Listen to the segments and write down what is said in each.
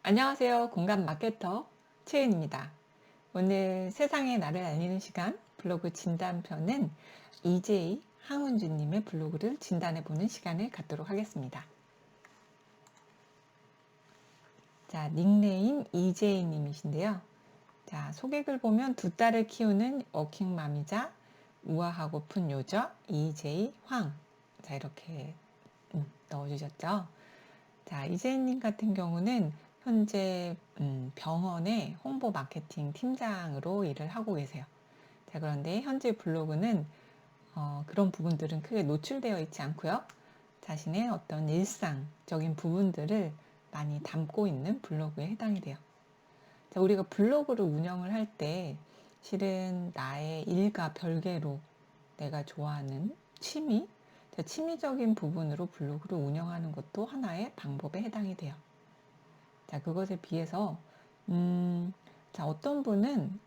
안녕하세요. 공감 마케터 최은입니다. 오늘 세상의 나를 알리는 시간 블로그 진단편은 EJ 항운주님의 블로그를 진단해보는 시간을 갖도록 하겠습니다. 자, 닉네임 EJ님이신데요. 자, 소개글 보면 두 딸을 키우는 워킹맘이자 우아하고픈 요저 EJ 황. 자, 이렇게 넣어주셨죠. 자, 이재님 같은 경우는 현재 병원의 홍보 마케팅 팀장으로 일을 하고 계세요. 자, 그런데 현재 블로그는 그런 부분들은 크게 노출되어 있지 않고요. 자신의 어떤 일상적인 부분들을 많이 담고 있는 블로그에 해당이 돼요. 자, 우리가 블로그를 운영을 할 때 실은 나의 일과 별개로 내가 좋아하는 취미적인 부분으로 블로그를 운영하는 것도 하나의 방법에 해당이 돼요. 자, 그것에 비해서 자, 어떤 분은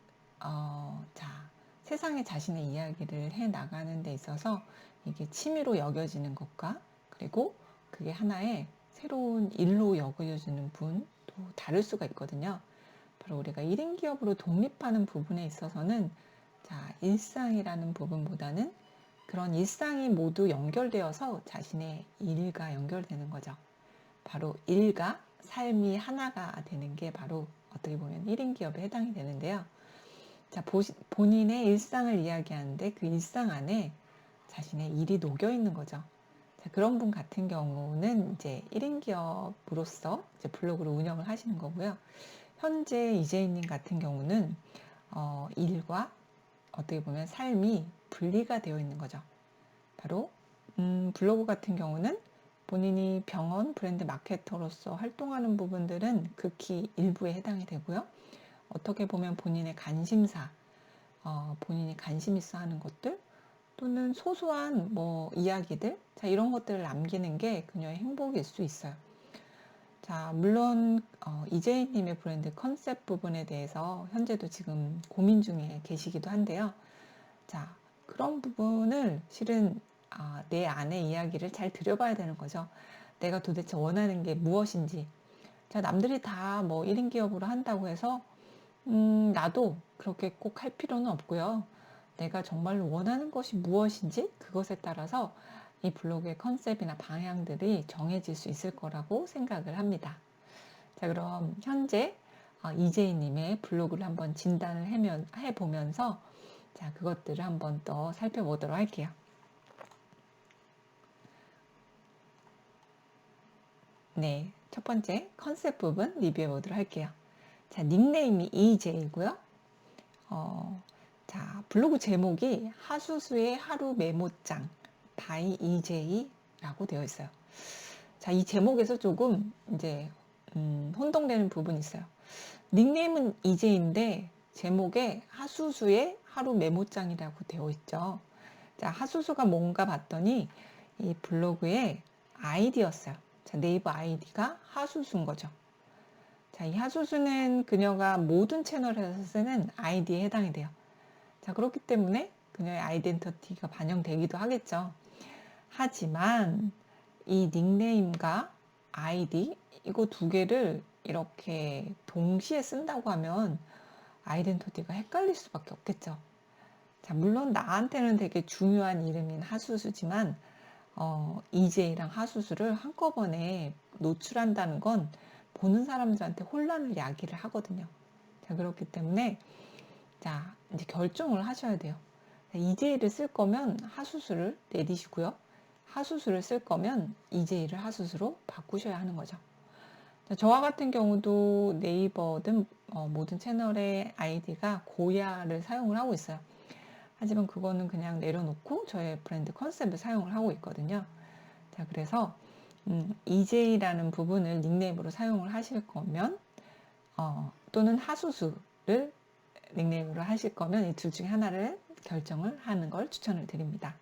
세상에 자신의 이야기를 해 나가는 데 있어서 이게 취미로 여겨지는 것과 그리고 그게 하나의 새로운 일로 여겨지는 분도 다를 수가 있거든요. 바로 우리가 1인 기업으로 독립하는 부분에 있어서는 자, 일상이라는 부분보다는 그런 일상이 모두 연결되어서 자신의 일과 연결되는 거죠. 바로 일과 삶이 하나가 되는 게 바로 어떻게 보면 1인 기업에 해당이 되는데요. 자, 본인의 일상을 이야기하는데 그 일상 안에 자신의 일이 녹여 있는 거죠. 자, 그런 분 같은 경우는 이제 1인 기업으로서 이제 블로그를 운영을 하시는 거고요. 현재 이재희님 같은 경우는 일과 어떻게 보면 삶이 분리가 되어 있는 거죠. 바로 블로그 같은 경우는 본인이 병원 브랜드 마케터로서 활동하는 부분들은 극히 일부에 해당이 되고요. 어떻게 보면 본인의 관심사, 본인이 관심 있어 하는 것들 또는 소소한 뭐 이야기들, 자, 이런 것들을 남기는 게 그녀의 행복일 수 있어요. 자, 물론 이재희님의 브랜드 컨셉 부분에 대해서 현재도 지금 고민 중에 계시기도 한데요. 자, 그런 부분을 실은 내 안의 이야기를 잘 들여봐야 되는 거죠. 내가 도대체 원하는 게 무엇인지. 자, 남들이 다 뭐 1인 기업으로 한다고 해서 나도 그렇게 꼭 할 필요는 없고요. 내가 정말로 원하는 것이 무엇인지 그것에 따라서 이 블로그의 컨셉이나 방향들이 정해질 수 있을 거라고 생각을 합니다. 자, 그럼 현재 이재희님의 블로그를 한번 진단을 해보면서 자, 그것들을 한번 더 살펴보도록 할게요. 네, 첫 번째 컨셉 부분 리뷰해 보도록 할게요. 자, 닉네임이 EJ이고요. 자, 블로그 제목이 하수수의 하루 메모장 by EJ라고 되어 있어요. 자, 이 제목에서 조금 이제 혼동되는 부분이 있어요. 닉네임은 EJ인데 제목에 하수수의 하루 메모장이라고 되어 있죠. 자, 하수수가 뭔가 봤더니 이 블로그의 아이디였어요. 자, 네이버 아이디가 하수수인 거죠. 자, 이 하수수는 그녀가 모든 채널에서 쓰는 아이디에 해당이 돼요. 자, 그렇기 때문에 그녀의 아이덴티티가 반영되기도 하겠죠. 하지만 이 닉네임과 아이디 이거 두 개를 이렇게 동시에 쓴다고 하면 아이덴티티가 헷갈릴 수밖에 없겠죠. 자, 물론 나한테는 되게 중요한 이름인 하수수지만 EJ랑 하수수를 한꺼번에 노출한다는 건 보는 사람들한테 혼란을 야기를 하거든요. 자, 그렇기 때문에 자, 이제 결정을 하셔야 돼요. EJ를 쓸 거면 하수수를 내리시고요. 하수수를 쓸 거면 EJ를 하수수로 바꾸셔야 하는 거죠. 자, 저와 같은 경우도 네이버든 모든 채널의 아이디가 고야를 사용을 하고 있어요. 하지만 그거는 그냥 내려놓고 저의 브랜드 컨셉을 사용을 하고 있거든요. 자, 그래서 EJ라는 부분을 닉네임으로 사용을 하실 거면 또는 하수수를 닉네임으로 하실 거면 이 둘 중에 하나를 결정을 하는 걸 추천을 드립니다.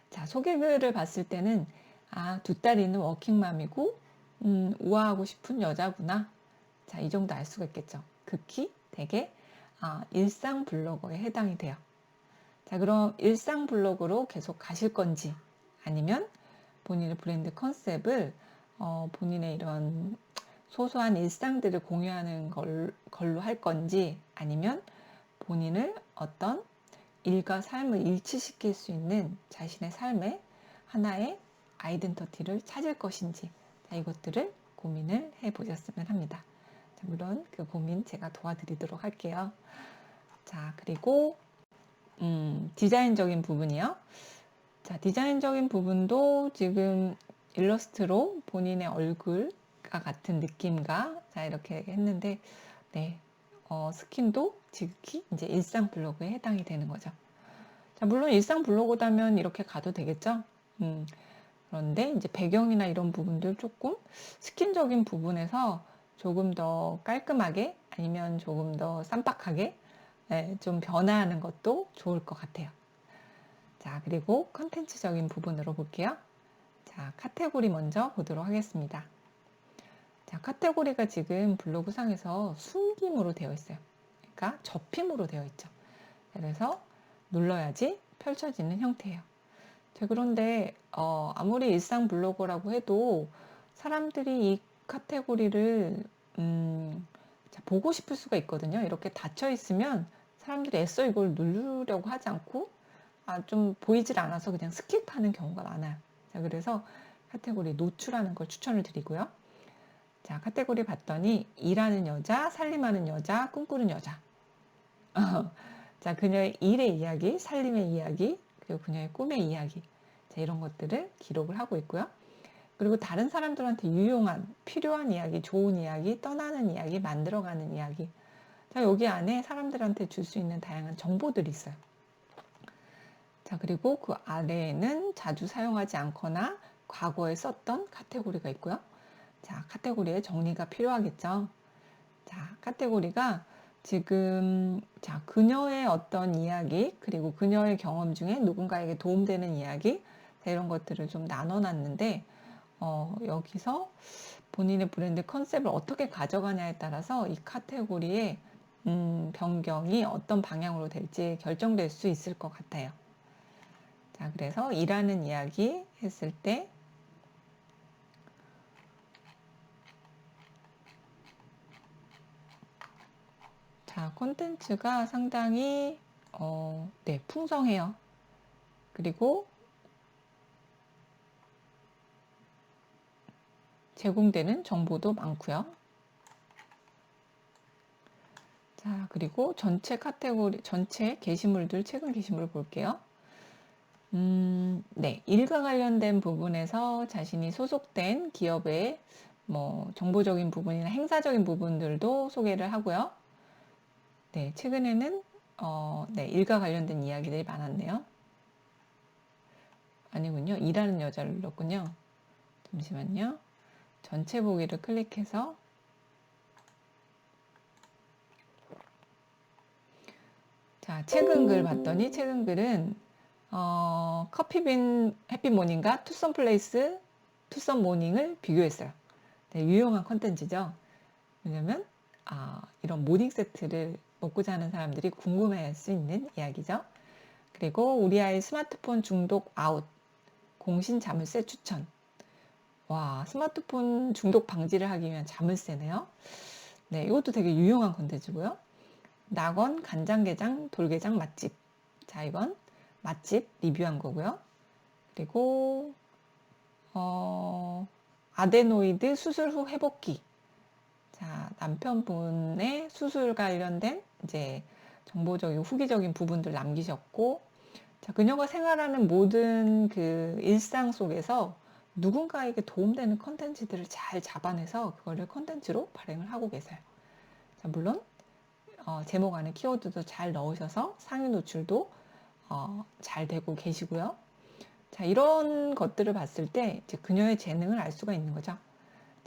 자, 소개글을 봤을 때는 두 딸이 있는 워킹맘이고 우아하고 싶은 여자구나. 자, 이 정도 알 수가 있겠죠. 극히 되게 일상 블로거에 해당이 돼요. 자, 그럼 일상 블로그로 계속 가실 건지 아니면 본인의 브랜드 컨셉을 본인의 이런 소소한 일상들을 공유하는 걸로 할 건지, 아니면 본인을 어떤 일과 삶을 일치시킬 수 있는 자신의 삶의 하나의 아이덴티티를 찾을 것인지, 이것들을 고민을 해 보셨으면 합니다. 물론 그 고민 제가 도와드리도록 할게요. 자, 그리고 디자인적인 부분이요. 자, 디자인적인 부분도 지금 일러스트로 본인의 얼굴과 같은 느낌과, 자, 이렇게 했는데, 네, 스킨도 지극히 이제 일상 블로그에 해당이 되는 거죠. 자, 물론 일상 블로그다면 이렇게 가도 되겠죠. 그런데 이제 배경이나 이런 부분들 조금 스킨적인 부분에서 조금 더 깔끔하게, 아니면 조금 더 쌈박하게, 네, 좀 변화하는 것도 좋을 것 같아요. 자, 그리고 컨텐츠적인 부분으로 볼게요. 자, 카테고리 먼저 보도록 하겠습니다. 자, 카테고리가 지금 블로그 상에서 숨김으로 되어 있어요. 그러니까 접힘으로 되어 있죠. 그래서 눌러야지 펼쳐지는 형태예요. 자, 그런데 아무리 일상 블로거라고 해도 사람들이 이 카테고리를 자, 보고 싶을 수가 있거든요. 이렇게 닫혀 있으면 사람들이 애써 이걸 누르려고 하지 않고 좀 보이질 않아서 그냥 스킵하는 경우가 많아요. 자, 그래서 카테고리 노출하는 걸 추천을 드리고요. 자, 카테고리 봤더니 일하는 여자, 살림하는 여자, 꿈꾸는 여자. 자, 그녀의 일의 이야기, 살림의 이야기, 그리고 그녀의 꿈의 이야기. 자, 이런 것들을 기록을 하고 있고요. 그리고 다른 사람들한테 유용한, 필요한 이야기, 좋은 이야기, 떠나는 이야기, 만들어가는 이야기. 자, 여기 안에 사람들한테 줄 수 있는 다양한 정보들이 있어요. 자, 그리고 그 아래에는 자주 사용하지 않거나 과거에 썼던 카테고리가 있고요. 자, 카테고리의 정리가 필요하겠죠. 자, 카테고리가 지금, 자, 그녀의 어떤 이야기, 그리고 그녀의 경험 중에 누군가에게 도움되는 이야기, 자, 이런 것들을 좀 나눠놨는데, 여기서 본인의 브랜드 컨셉을 어떻게 가져가냐에 따라서 이 카테고리의 변경이 어떤 방향으로 될지 결정될 수 있을 것 같아요. 자, 그래서 일하는 이야기 했을 때, 자, 콘텐츠가 상당히 네, 풍성해요. 그리고 제공되는 정보도 많고요. 자, 그리고 전체 카테고리, 전체 게시물들, 최근 게시물을 볼게요. 네, 일과 관련된 부분에서 자신이 소속된 기업의 뭐 정보적인 부분이나 행사적인 부분들도 소개를 하고요. 네, 최근에는 네, 일과 관련된 이야기들이 많았네요. 아니군요. 일하는 여자를 눌렀군요. 잠시만요. 전체 보기를 클릭해서 자, 최근 글 봤더니 최근 글은 커피빈 해피모닝과 투썸 플레이스 투썸 모닝을 비교했어요. 네, 유용한 컨텐츠죠. 왜냐면 이런 모닝 세트를 먹고자 하는 사람들이 궁금해할 수 있는 이야기죠. 그리고 우리 아이 스마트폰 중독 아웃, 공신 자물쇠 추천. 와, 스마트폰 중독 방지를 하기 위한 자물쇠네요. 네, 이것도 되게 유용한 컨텐츠고요. 낙원 간장게장 돌게장 맛집. 자, 이건 맛집 리뷰한 거고요. 그리고 아데노이드 수술 후 회복기. 자, 남편분의 수술 관련된 이제 정보적인 후기적인 부분들 남기셨고, 자, 그녀가 생활하는 모든 그 일상 속에서 누군가에게 도움되는 컨텐츠들을 잘 잡아내서 그거를 컨텐츠로 발행을 하고 계세요. 자, 물론 제목 안에 키워드도 잘 넣으셔서 상위 노출도 잘 되고 계시고요. 자, 이런 것들을 봤을 때 이제 그녀의 재능을 알 수가 있는 거죠.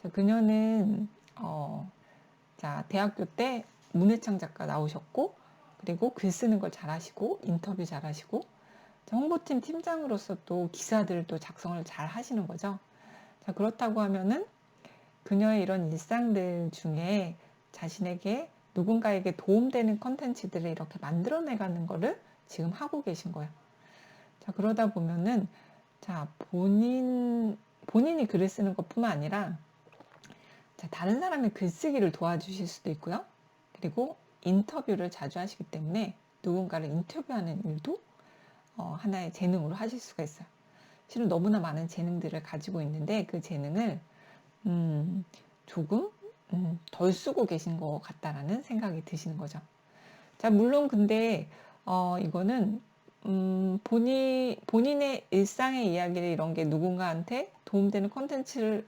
자, 그녀는 자, 대학교 때 문해창 작가 나오셨고, 그리고 글 쓰는 걸 잘하시고, 인터뷰 잘하시고, 홍보팀 팀장으로서 또 기사들도 작성을 잘 하시는 거죠. 자, 그렇다고 하면은 그녀의 이런 일상들 중에 자신에게 누군가에게 도움되는 컨텐츠들을 이렇게 만들어내가는 거를 지금 하고 계신 거예요. 자, 그러다 보면은 자, 본인이 글을 쓰는 것뿐만 아니라 자, 다른 사람의 글쓰기를 도와주실 수도 있고요. 그리고 인터뷰를 자주 하시기 때문에 누군가를 인터뷰하는 일도 하나의 재능으로 하실 수가 있어요. 실은 너무나 많은 재능들을 가지고 있는데 그 재능을 조금 덜 쓰고 계신 것 같다라는 생각이 드시는 거죠. 자, 물론 근데 이거는 본인의 일상의 이야기를 이런 게 누군가한테 도움되는 콘텐츠를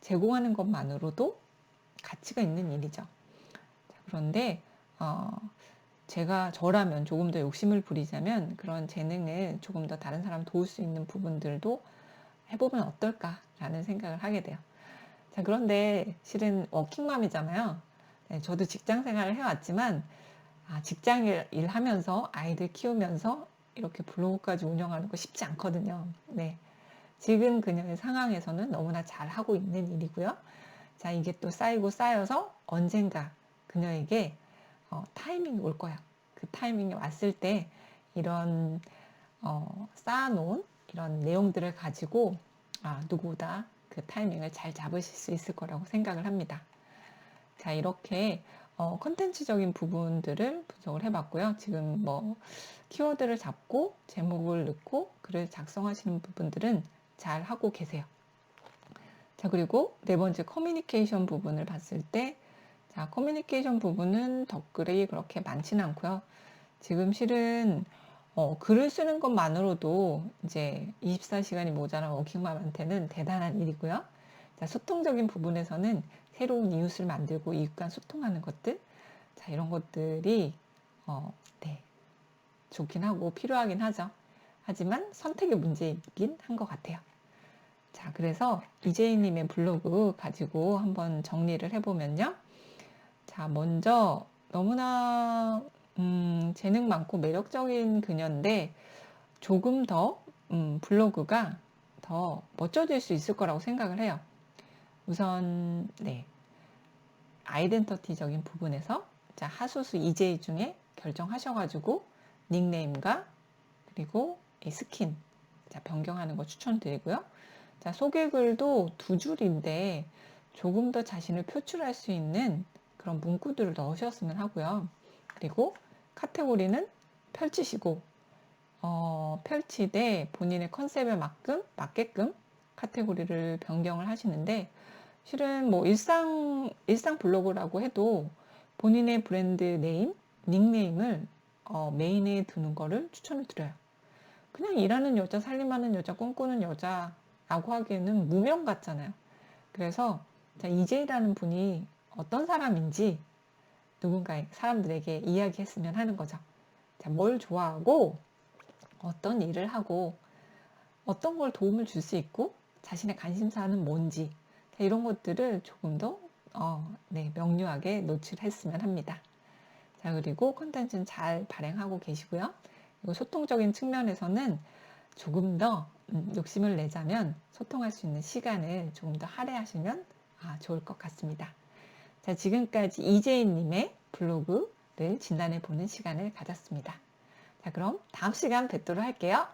제공하는 것만으로도 가치가 있는 일이죠. 자, 그런데 저라면 조금 더 욕심을 부리자면 그런 재능을 조금 더 다른 사람 도울 수 있는 부분들도 해보면 어떨까라는 생각을 하게 돼요. 자, 그런데 실은 워킹맘이잖아요. 네, 저도 직장 생활을 해왔지만 직장 일 하면서 아이들 키우면서 이렇게 블로그까지 운영하는 거 쉽지 않거든요. 네. 지금 그녀의 상황에서는 너무나 잘 하고 있는 일이고요. 자, 이게 또 쌓이고 쌓여서 언젠가 그녀에게 타이밍이 올 거야. 그 타이밍이 왔을 때 이런 쌓아놓은 이런 내용들을 가지고 누구보다 그 타이밍을 잘 잡으실 수 있을 거라고 생각을 합니다. 자, 이렇게 컨텐츠적인 부분들을 분석을 해봤고요. 지금 뭐 키워드를 잡고 제목을 넣고 글을 작성하시는 부분들은 잘 하고 계세요. 자, 그리고 네 번째 커뮤니케이션 부분을 봤을 때, 자, 커뮤니케이션 부분은 댓글이 그렇게 많지는 않고요. 지금 실은 글을 쓰는 것만으로도 이제 24시간이 모자란 워킹맘한테는 대단한 일이고요. 자, 소통적인 부분에서는 새로운 이웃을 만들고 이웃과 소통하는 것들, 자, 이런 것들이 네, 좋긴 하고 필요하긴 하죠. 하지만 선택의 문제이긴 한 것 같아요. 자, 그래서 이재희님의 블로그 가지고 한번 정리를 해보면요. 자, 먼저 너무나 재능 많고 매력적인 그녀인데 조금 더 블로그가 더 멋져질 수 있을 거라고 생각을 해요. 우선 네, 아이덴티티적인 부분에서 자, 하수수 이재희 중에 결정하셔가지고 닉네임과 그리고 이 스킨 자, 변경하는 거 추천드리고요. 자, 소개글도 2줄인데 조금 더 자신을 표출할 수 있는 그런 문구들을 넣으셨으면 하고요. 그리고 카테고리는 펼치시고 펼치되 본인의 컨셉에 맞게끔 카테고리를 변경을 하시는데 실은 뭐 일상 블로그라고 해도 본인의 브랜드 네임, 닉네임을 메인에 두는 거를 추천을 드려요. 그냥 일하는 여자, 살림하는 여자, 꿈꾸는 여자라고 하기에는 무명 같잖아요. 그래서 이재희라는 분이 어떤 사람인지 누군가 사람들에게 이야기했으면 하는 거죠. 자, 뭘 좋아하고 어떤 일을 하고 어떤 걸 도움을 줄 수 있고 자신의 관심사는 뭔지 자, 이런 것들을 조금 더 네, 명료하게 노출했으면 합니다. 자, 그리고 콘텐츠는 잘 발행하고 계시고요. 그리고 소통적인 측면에서는 조금 더 욕심을 내자면 소통할 수 있는 시간을 조금 더 할애하시면 좋을 것 같습니다. 자, 지금까지 이재희님의 블로그를 진단해 보는 시간을 가졌습니다. 자, 그럼 다음 시간 뵙도록 할게요.